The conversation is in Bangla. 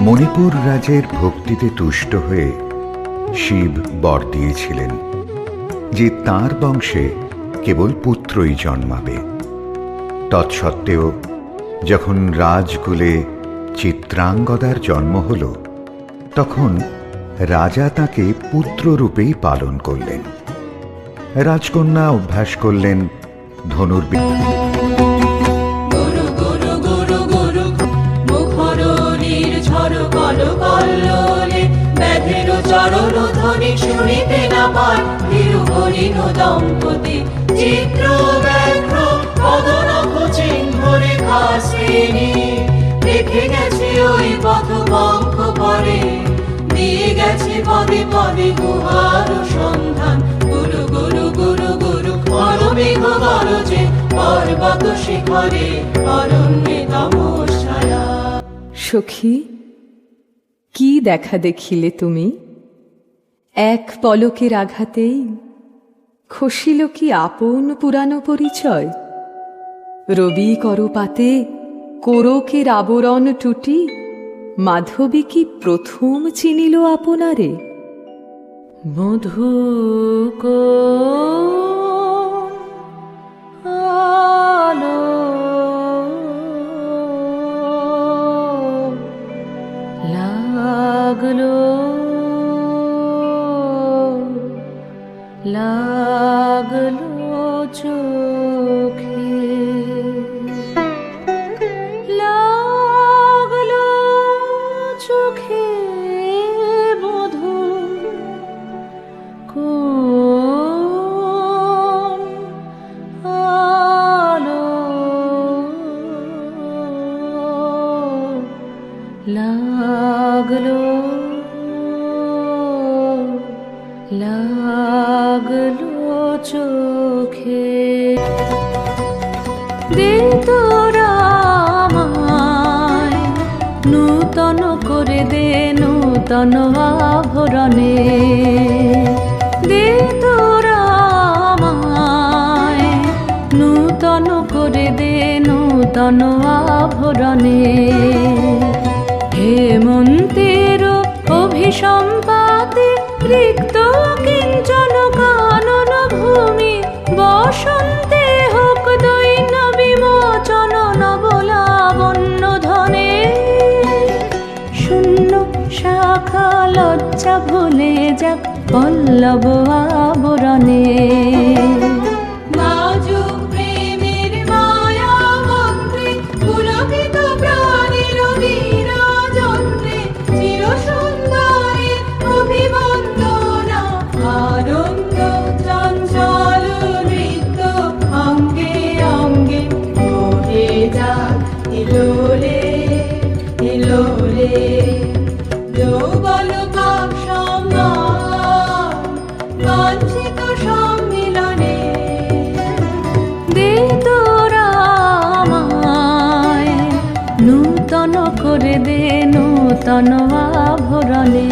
মণিপুর রাজের ভক্তিতে তুষ্ট হয়ে শিব বর দিয়েছিলেন যে তাঁর বংশে কেবল পুত্রই জন্মাবে। তৎসত্ত্বেও যখন রাজকুলে চিত্রাঙ্গদার জন্ম হল, তখন রাজা তাকে পুত্ররূপেই পালন করলেন। রাজকন্যা অভ্যাস করলেন ধনুর্বিদ্যা। শুনিতে না পায় তিরুহরিণ দম্পতি চিত্র ব্যাঘ্র পদনখ চিহ্ন রেখা শ্রেণী রেখে গেছে ওই পথ বঙ্ক পরে, দিয়ে গেছে পদে পদে গুহার সন্ধান। গুরু গুরু গুরু গুরু অরমেঘ গরজে পর্বত শিখরে অরণ্যে তমস্ছায়া। সখী, কি দেখা দেখিলে তুমি? এক পলকের আঘাতেই খসিল কি আপন পুরানো পরিচয়? রবি করপাতে কোরকের আবরণ টুটি মাধবী কি প্রথম চিনিল আপনারে? মধুক আলো লাগলো লাগলো চোখে, লাগলো চোখে মধু কোন আলো লাগলো লাগলো চোখে। দে তোরা আমায় নূতন করে দে নূতন আভরণে, দে তোরা আমায় নূতন করে দে নূতন আভরণে। হেমন্তের অভিসম্পাতে রিক্ত কিঞ্চন কানন ভূমি, বসন্তে হোক দৈন্য বিমোচন নবলাবণ্য ধনে। শূন্য শাখা লজ্জা ভুলে যাক পল্লব আবরণে। নূতন করে দে নূতন আভরণে।